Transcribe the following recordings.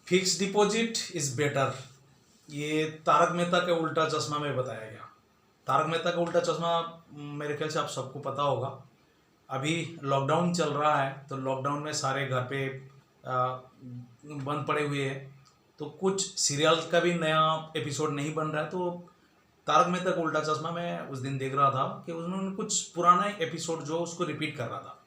Fix deposit is better, ये तारक मेहता का उल्टा चश्मा में बताया गया। तारक मेहता का उल्टा चश्मा मेरे ख्याल से आप सबको पता होगा। अभी लॉकडाउन चल रहा है तो लॉकडाउन में सारे घर पे बंद पड़े हुए हैं, तो कुछ सीरियल का भी नया एपिसोड नहीं बन रहा है। तो तारक मेहता का उल्टा चश्मा मैं उस दिन देख रहा था कि उन्होंने कुछ पुराना एपिसोड जो उसको रिपीट कर रहा था।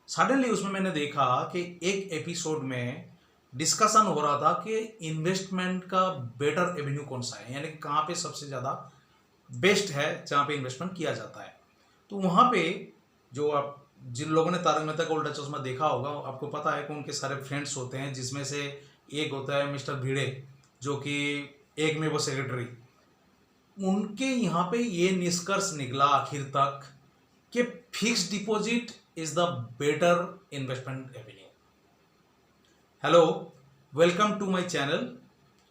सडनली उसमें मैंने देखा कि एक एपिसोड में डिस्कशन हो रहा था कि इन्वेस्टमेंट का बेटर एवेन्यू कौन सा है, यानी कि कहाँ पे सबसे ज़्यादा बेस्ट है जहाँ पे इन्वेस्टमेंट किया जाता है। तो वहाँ पे जो आप जिन लोगों ने तारक मेहता का उल्टा चश्मा देखा होगा आपको पता है कि उनके सारे फ्रेंड्स होते हैं, जिसमें से एक होता है मिस्टर भिड़े जो कि एक में वो सेक्रेटरी। उनके यहाँ पे ये निष्कर्ष निकला आखिर तक कि fix deposit is the better investment avenue. Hello, welcome to my channel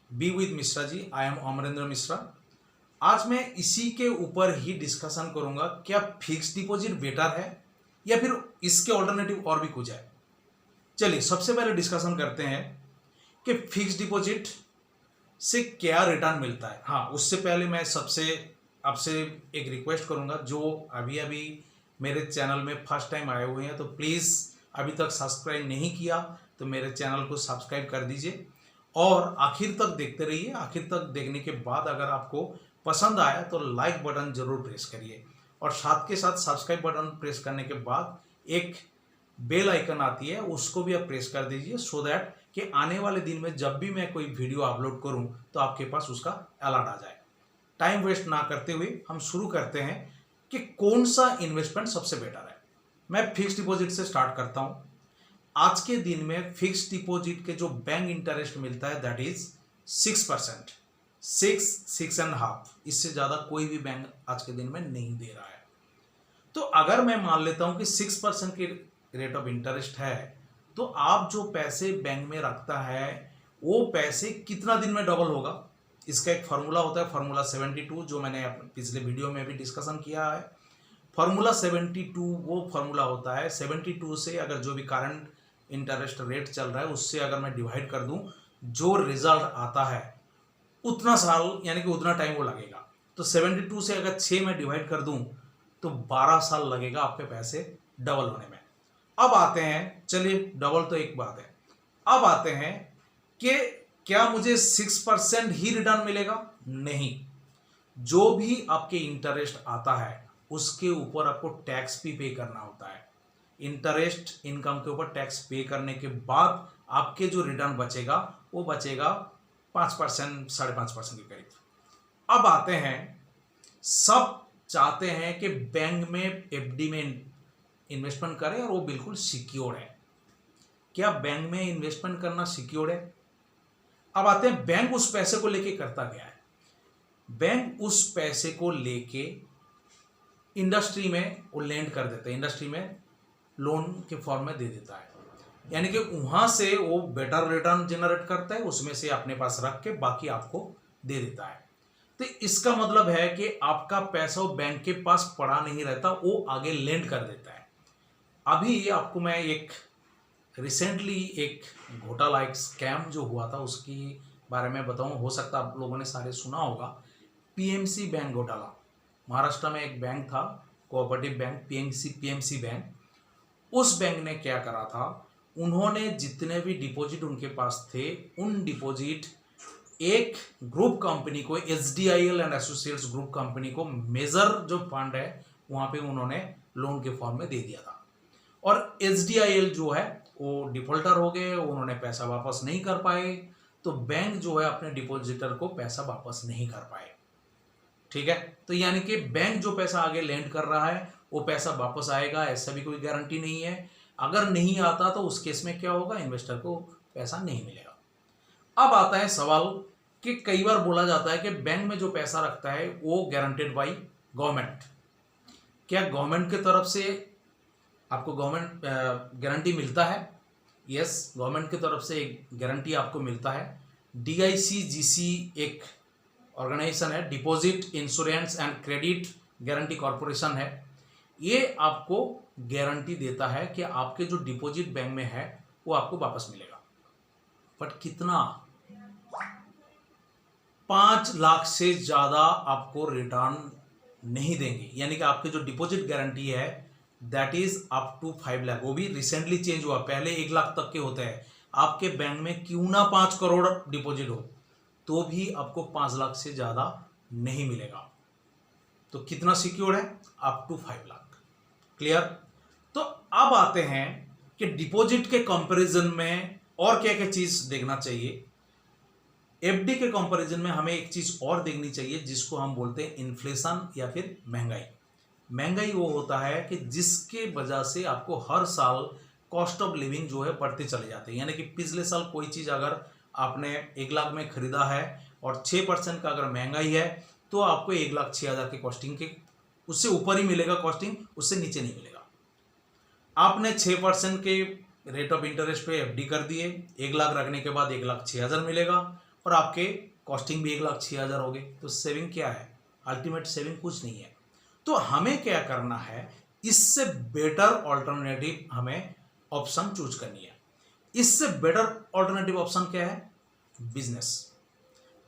be with Mishra ji. I am Amrendra Mishra. आज मैं इसी के ऊपर ही डिस्कशन करूंगा, क्या फिक्स डिपॉजिट बेटर है या फिर इसके ऑल्टरनेटिव और भी कुछ है। चलिए सबसे पहले डिस्कशन करते हैं कि फिक्स डिपॉजिट से क्या रिटर्न मिलता है। हाँ, उससे पहले मैं आपसे एक रिक्वेस्ट करूंगा, जो अभी अभी मेरे चैनल में फर्स्ट टाइम आए हुए हैं तो प्लीज़ अभी तक सब्सक्राइब नहीं किया तो मेरे चैनल को सब्सक्राइब कर दीजिए और आखिर तक देखते रहिए। आखिर तक देखने के बाद अगर आपको पसंद आया तो लाइक बटन जरूर प्रेस करिए और साथ के साथ सब्सक्राइब बटन प्रेस करने के बाद एक बेल आइकन आती है उसको भी आप प्रेस कर दीजिए, सो दैट कि आने वाले दिन में जब भी मैं कोई वीडियो अपलोड करूं तो आपके पास उसका अलर्ट आ जाए। टाइम वेस्ट ना करते हुए हम शुरू करते हैं कि कौन सा इन्वेस्टमेंट सबसे बेटर है। मैं फिक्स डिपॉजिट से स्टार्ट करता हूं। आज के दिन में फिक्स डिपॉजिट के जो बैंक इंटरेस्ट मिलता है दैट इज 6%, 6.5। इससे ज़्यादा कोई भी बैंक आज के दिन में नहीं दे रहा है। तो अगर मैं मान लेता हूं कि 6% की रेट ऑफ इंटरेस्ट है तो आप जो पैसे बैंक में रखता है वो पैसे कितना दिन में डबल होगा, इसका एक फार्मूला होता है, फार्मूला 72, जो मैंने पिछले वीडियो में भी डिस्कशन किया है। फार्मूला 72 वो फार्मूला होता है 72 से अगर जो भी करंट इंटरेस्ट रेट चल रहा है उससे अगर मैं डिवाइड कर दूं, जो रिजल्ट आता है उतना साल यानी कि उतना टाइम वो लगेगा। तो 72 से अगर 6 में डिवाइड कर दूं तो 12 साल लगेगा आपके पैसे डबल होने में। अब आते हैं, चलिए डबल तो एक बात है, अब आते हैं कि क्या मुझे 6% ही रिटर्न मिलेगा? नहीं, जो भी आपके इंटरेस्ट आता है उसके ऊपर आपको टैक्स भी पे करना होता है। इंटरेस्ट इनकम के ऊपर टैक्स पे करने के बाद आपके जो रिटर्न बचेगा वो बचेगा 5%, 5.5% के करीब। अब आते हैं, सब चाहते हैं कि बैंक में एफडी में इन्वेस्टमेंट करें और वो बिल्कुल सिक्योर है। क्या बैंक में इन्वेस्टमेंट करना सिक्योर है? अब आते हैं बैंक उस पैसे को लेके करता क्या है। बैंक उस पैसे को लेके इंडस्ट्री में वो लेंड कर देता है, इंडस्ट्री में लोन के फॉर्म में दे देता है, यानी कि वहां से वो बेटर रिटर्न जनरेट करता है, उसमें से अपने पास रख के बाकी आपको दे देता है। तो इसका मतलब है कि आपका पैसा वो बैंक के पास पड़ा नहीं रहता, वो आगे लेंड कर देता है। अभी आपको मैं एक रिसेंटली एक घोटाला, एक स्कैम जो हुआ था उसकी बारे में बताऊं, हो सकता है आप लोगों ने सारे सुना होगा। पीएमसी बैंक घोटाला, महाराष्ट्र में एक बैंक था कोऑपरेटिव बैंक, पीएमसी बैंक। उस बैंक ने क्या करा था, उन्होंने जितने भी डिपॉजिट उनके पास थे उन डिपॉजिट एक ग्रुप कंपनी को, HDIL and associates group company को, मेजर जो फंड है वहां पे उन्होंने लोन के फॉर्म में दे दिया था। और एचडीआईएल जो है वो डिफॉल्टर हो गए, उन्होंने पैसा वापस नहीं कर पाए, तो बैंक जो है अपने डिपॉजिटर को पैसा वापस नहीं कर पाए। ठीक है, तो यानी कि बैंक जो पैसा आगे लेंड कर रहा है वो पैसा वापस आएगा ऐसा भी कोई गारंटी नहीं है। अगर नहीं आता तो उस केस में क्या होगा, इन्वेस्टर को पैसा नहीं मिलेगा। अब आता है सवाल कि कई बार बोला जाता है कि बैंक में जो पैसा रखता है वो गारंटेड बाई गवर्नमेंट। क्या गवर्नमेंट की तरफ से आपको गवर्नमेंट गारंटी मिलता है? यस, गवर्नमेंट की तरफ से एक गारंटी आपको मिलता है। DICGC एक ऑर्गेनाइजेशन है, deposit insurance and credit guarantee corporation है। ये आपको गारंटी देता है कि आपके जो डिपॉजिट बैंक में है वो आपको वापस मिलेगा। बट कितना, 5 लाख से ज़्यादा आपको रिटर्न नहीं देंगे, यानी कि आपकी जो डिपॉजिट गारंटी है that is up to 5 lakh. वो भी रिसेंटली चेंज हुआ, पहले 1 लाख तक के होते हैं। आपके बैंक में क्यों ना 5 करोड़ डिपॉजिट हो तो भी आपको 5 लाख से ज़्यादा नहीं मिलेगा। तो कितना सिक्योर है? Up to 5 lakh. क्लियर? तो अब आते हैं कि डिपॉजिट के कंपैरिजन में और क्या क्या चीज देखना चाहिए। एफडी के कंपैरिजन में हमें एक चीज और देखनी चाहिए जिसको हम बोलते हैं इन्फ्लेशन या फिर महंगाई। महंगाई वो होता है कि जिसके वजह से आपको हर साल कॉस्ट ऑफ लिविंग जो है बढ़ते चले जाते हैं। यानी कि पिछले साल कोई चीज अगर आपने 1 लाख में खरीदा है और 6% का अगर महंगाई है तो आपको 1,06,000 की कॉस्टिंग के उससे ऊपर ही मिलेगा कॉस्टिंग, उससे नीचे नहीं मिलेगा। आपने 6% के रेट ऑफ इंटरेस्ट पे एफडी कर दिए, 1 लाख रखने के बाद 1,06,000 मिलेगा और आपके कॉस्टिंग भी 1,06,000 हो गए। तो सेविंग क्या है? अल्टीमेट सेविंग कुछ नहीं है। तो हमें क्या करना है, इससे बेटर ऑल्टरनेटिव हमें ऑप्शन चूज करनी है। इससे बेटर ऑल्टरनेटिव ऑप्शन क्या है? बिजनेस।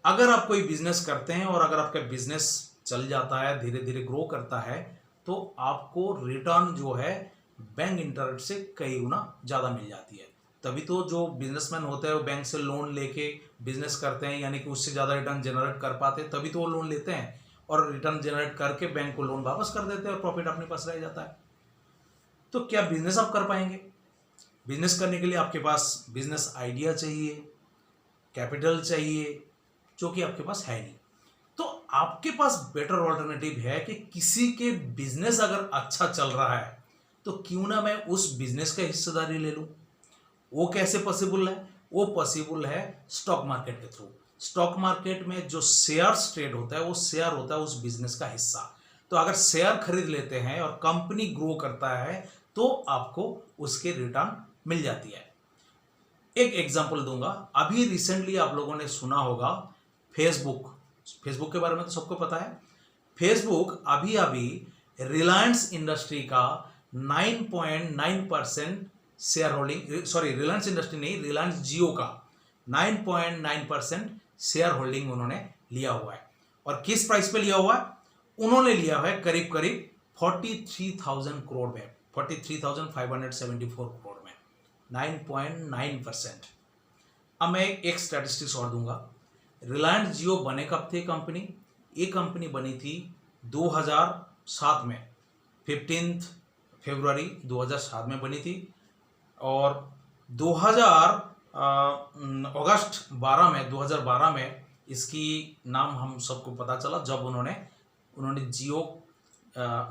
अगर आप कोई बिजनेस करते हैं और अगर आपका बिजनेस चल जाता है, धीरे धीरे ग्रो करता है, तो आपको रिटर्न जो है बैंक इंटरेस्ट से कई गुना ज़्यादा मिल जाती है। तभी तो जो बिजनेसमैन होते हैं वो बैंक से लोन लेके बिजनेस करते हैं, यानी कि उससे ज़्यादा रिटर्न जनरेट कर पाते हैं, तभी तो वो लोन लेते हैं और रिटर्न जनरेट करके बैंक को लोन वापस कर देते हैं और प्रॉफिट अपने पास रह जाता है। तो क्या बिजनेस आप कर पाएंगे? बिजनेस करने के लिए आपके पास बिजनेस आइडिया चाहिए, कैपिटल चाहिए, जो कि आपके पास है नहीं। तो आपके पास बेटर ऑल्टरनेटिव है कि किसी के बिजनेस अगर अच्छा चल रहा है तो क्यों ना मैं उस बिजनेस का हिस्सेदारी ले लूं। वो कैसे पॉसिबल है? वो पॉसिबल है स्टॉक मार्केट के थ्रू। स्टॉक मार्केट में जो शेयर्स ट्रेड होता है वो शेयर होता है उस बिजनेस का हिस्सा। तो अगर शेयर खरीद लेते हैं और कंपनी ग्रो करता है तो आपको उसके रिटर्न मिल जाती है। एक एग्जांपल दूंगा। अभी रिसेंटली आप लोगों ने सुना होगा फेसबुक के बारे में तो सबको पता है। फेसबुक अभी अभी रिलायंस इंडस्ट्री का 9.9% share holding, sorry Reliance industry नहीं, रिलायंस जियो का 9.9% शेयर होल्डिंग उन्होंने लिया हुआ है। और किस प्राइस पे लिया हुआ है? उन्होंने लिया है करीब करीब 43,000 करोड़ में, 43,574 करोड़ में, 9.9%। अब मैं एक स्टैटिस्टिक्स और दूंगा। रिलायंस जियो बने कब थे कंपनी? ये कंपनी बनी थी 2007 में, 15 फरवरी 2007 में बनी थी और 2012 में इसकी नाम हम सबको पता चला जब उन्होंने जियो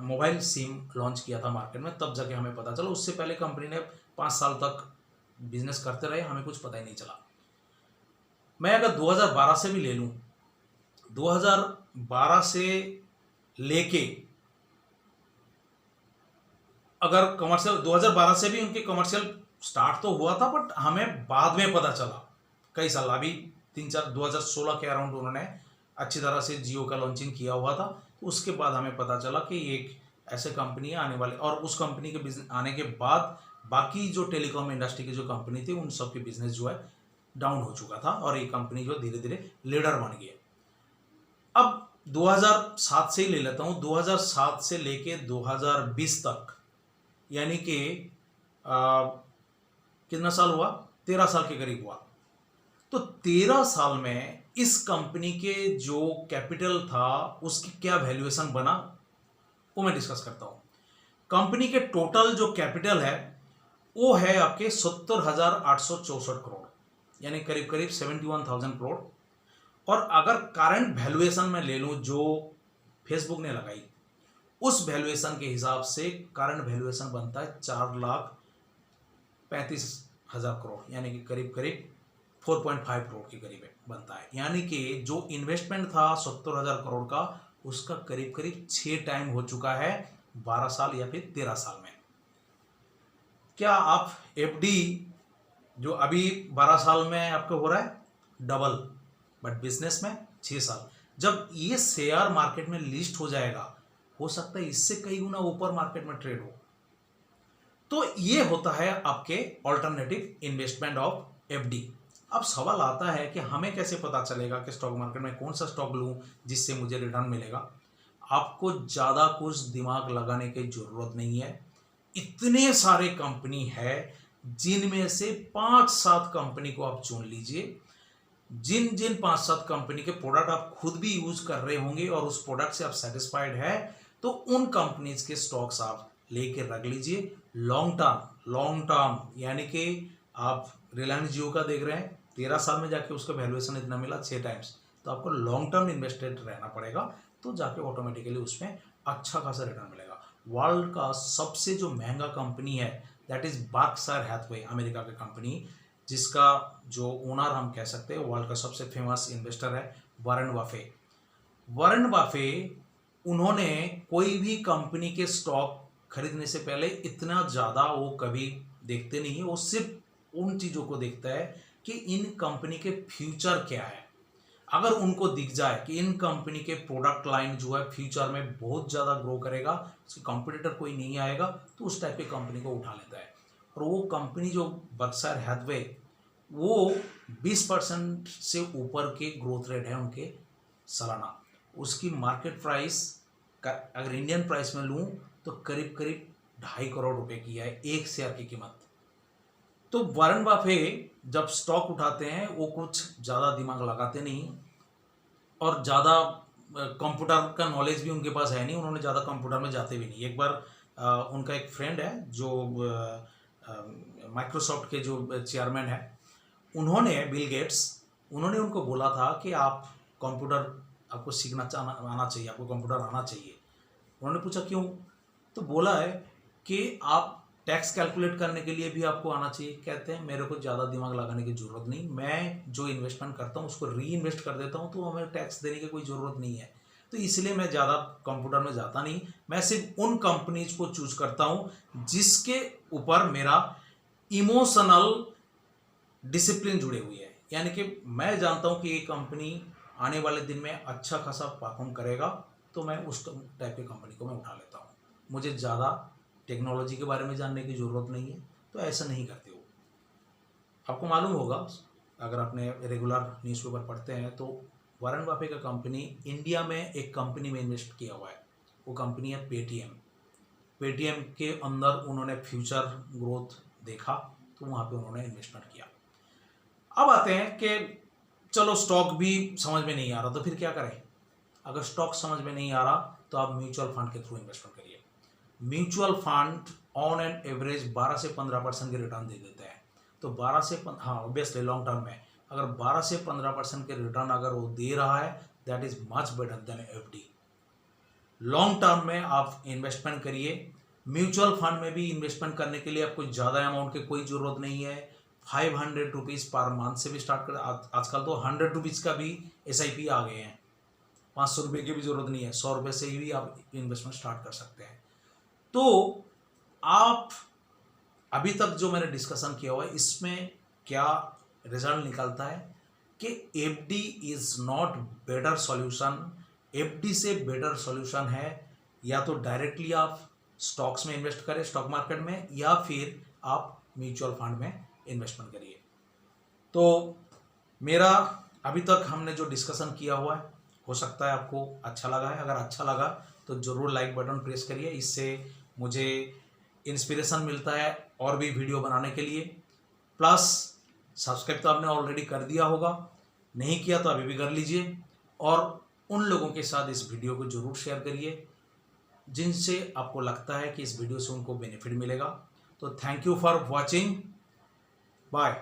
मोबाइल सिम लॉन्च किया था मार्केट में, तब जाके हमें पता चला। उससे पहले कंपनी ने 5 साल तक बिजनेस करते रहे, हमें कुछ पता ही नहीं चला। मैं अगर 2012 से भी ले लूं, 2012 से लेके अगर कमर्शियल 2012 से भी उनके कमर्शियल स्टार्ट तो हुआ था, बट हमें बाद में पता चला कई साल, अभी 3-4 2016 के अराउंड उन्होंने अच्छी तरह से जियो का लॉन्चिंग किया हुआ था। उसके बाद हमें पता चला कि एक ऐसे कंपनी आने वाले, और उस कंपनी के बिजनेस आने के बाद बाकी जो टेलीकॉम इंडस्ट्री की जो कंपनी थी उन सब के बिजनेस जो है डाउन हो चुका था और ये कंपनी जो धीरे धीरे लीडर बन गई। अब 2007 से ही ले लेता हूँ, 2007 से लेके 2020 तक, यानी कि कितना साल हुआ? 13 साल के करीब हुआ। तो 13 साल में इस कंपनी के जो कैपिटल था उसकी क्या वैल्यूएशन बना वो मैं डिस्कस करता हूँ। कंपनी के टोटल जो कैपिटल है वो है आपके 70,864 करोड़, यानी करीब करीब 71,000 करोड़। और अगर करंट वैल्यूएशन में ले लूँ जो फेसबुक ने लगाई, उस वैल्यूएशन के हिसाब से करंट वैल्यूएशन बनता है 4,35,000 करोड़, यानी कि करीब करीब 4.5 करोड़ के करीब बनता है। यानी कि जो इन्वेस्टमेंट था 70,000 करोड़ का, उसका करीब करीब 6 टाइम हो चुका है 12 साल या फिर 13 साल में। क्या आप एफडी जो अभी 12 साल में आपको हो रहा है डबल, बट बिजनेस में 6 साल, जब ये शेयर मार्केट में लिस्ट हो जाएगा हो सकता है इससे कई गुना ऊपर मार्केट में ट्रेड हो। तो ये होता है आपके ऑल्टरनेटिव इन्वेस्टमेंट ऑफ एफडी। अब सवाल आता है कि हमें कैसे पता चलेगा कि स्टॉक मार्केट में कौन सा स्टॉक लूं जिससे मुझे रिटर्न मिलेगा। आपको ज़्यादा कुछ दिमाग लगाने की ज़रूरत नहीं है। इतने सारे कंपनी है जिनमें से 5-7 कंपनी को आप चुन लीजिए। जिन जिन 5-7 कंपनी के प्रोडक्ट आप खुद भी यूज कर रहे होंगे और उस प्रोडक्ट से आप सेटिस्फाइड है, तो उन कंपनीज के स्टॉक्स आप लेके रख लीजिए लॉन्ग टर्म। यानी कि आप रिलायंस जियो का देख रहे हैं, 13 साल में जाके उसका वैल्यूएशन इतना मिला 6 टाइम्स, तो आपको लॉन्ग टर्म इन्वेस्टेड रहना पड़ेगा, तो जाके ऑटोमेटिकली उसमें अच्छा खासा रिटर्न मिलेगा। वर्ल्ड का सबसे जो महंगा कंपनी है that is Berkshire Hathaway, America की कंपनी, जिसका जो ओनर हम कह सकते हैं वर्ल्ड का सबसे फेमस इन्वेस्टर है वॉरेन बफे। उन्होंने कोई भी कंपनी के स्टॉक खरीदने से पहले इतना ज़्यादा वो कभी देखते नहीं है। वो सिर्फ उन चीज़ों को देखता है कि इन कंपनी के फ्यूचर क्या है। अगर उनको दिख जाए कि इन कंपनी के प्रोडक्ट लाइन जो है फ्यूचर में बहुत ज़्यादा ग्रो करेगा, उसके कंपटीटर कोई नहीं आएगा, तो उस टाइप की कंपनी को उठा लेता है। और वो कंपनी जो बर्कशायर हैथवे, वो 20% से ऊपर के ग्रोथ रेट है उनके सालाना। उसकी मार्केट प्राइस का अगर इंडियन प्राइस में लूँ तो करीब 2.5 करोड़ रुपए की है एक शेयर की कीमत। तो वॉरेन बफे जब स्टॉक उठाते हैं वो कुछ ज़्यादा दिमाग लगाते नहीं, और ज़्यादा कंप्यूटर का नॉलेज भी उनके पास है नहीं, उन्होंने ज़्यादा कंप्यूटर में जाते भी नहीं। एक बार उनका एक फ्रेंड है जो माइक्रोसॉफ्ट के जो चेयरमैन है, उन्होंने बिल गेट्स, उन्होंने उनको बोला था कि आप कंप्यूटर आपको सीखना आना चाहिए, आपको कंप्यूटर आना चाहिए। उन्होंने पूछा क्यों, तो बोला है कि आप टैक्स कैलकुलेट करने के लिए भी आपको आना चाहिए। कहते हैं मेरे को ज़्यादा दिमाग लगाने की ज़रूरत नहीं, मैं जो इन्वेस्टमेंट करता हूँ उसको री इन्वेस्ट कर देता हूँ, तो हमें टैक्स देने की कोई ज़रूरत नहीं है, तो इसलिए मैं ज़्यादा कंप्यूटर में जाता नहीं। मैं सिर्फ उन कंपनीज को चूज करता हूँ जिसके ऊपर मेरा इमोशनल डिसिप्लिन जुड़े हुए है। यानी कि मैं जानता हूँ कि ये कंपनी आने वाले दिन में अच्छा खासा परफॉर्म करेगा, तो मैं उस टाइप की कंपनी को मैं उठा लेता हूँ। मुझे ज़्यादा टेक्नोलॉजी के बारे में जानने की ज़रूरत नहीं है, तो ऐसा नहीं करते हो। आपको मालूम होगा, अगर आपने रेगुलर न्यूज़पेपर पढ़ते हैं, तो वॉरेन बफे का कंपनी इंडिया में एक कंपनी में इन्वेस्ट किया हुआ है, वो कंपनी है पेटीएम के अंदर उन्होंने फ्यूचर ग्रोथ देखा, तो वहाँ पे उन्होंने इन्वेस्टमेंट किया। अब आते हैं कि चलो स्टॉक भी समझ में नहीं आ रहा, तो फिर क्या करें। अगर स्टॉक समझ में नहीं आ रहा तो आप म्यूचुअल फंड के थ्रू इन्वेस्टमेंट करिए। Mutual fund on and average 12 से 15% के रिटर्न दे देते हैं। तो 12 से हाँ ऑब्वियसली लॉन्ग टर्म में अगर 12 से 15% के रिटर्न अगर वो दे रहा है, that is much better than FD. Long term में आप इन्वेस्टमेंट करिए। म्यूचुअल फंड में भी इन्वेस्टमेंट करने के लिए आपको ज़्यादा अमाउंट की कोई ज़रूरत नहीं है। 500 रुपीज़ पर मंथ से भी स्टार्ट कर, आजकल तो 100 रुपीज़ का भी SIP आ गए हैं, 500 रुपये की भी ज़रूरत नहीं है, 100 रुपये से ही आप इन्वेस्टमेंट स्टार्ट कर सकते हैं। तो आप अभी तक जो मैंने डिस्कशन किया हुआ है, इसमें क्या रिजल्ट निकलता है कि FD is not better solution. FD से बेटर सॉल्यूशन है या तो डायरेक्टली आप स्टॉक्स में इन्वेस्ट करें, स्टॉक मार्केट में, या फिर आप म्यूचुअल फंड में इन्वेस्टमेंट करिए। तो मेरा अभी तक हमने जो डिस्कशन किया हुआ है, हो सकता है आपको अच्छा लगा है। अगर अच्छा लगा तो ज़रूर लाइक बटन प्रेस करिए, इससे मुझे इंस्पिरेशन मिलता है और भी वीडियो बनाने के लिए। प्लस सब्सक्राइब तो आपने ऑलरेडी कर दिया होगा, नहीं किया तो अभी भी कर लीजिए, और उन लोगों के साथ इस वीडियो को ज़रूर शेयर करिए जिनसे आपको लगता है कि इस वीडियो से उनको बेनिफिट मिलेगा। तो thank you for watching, bye.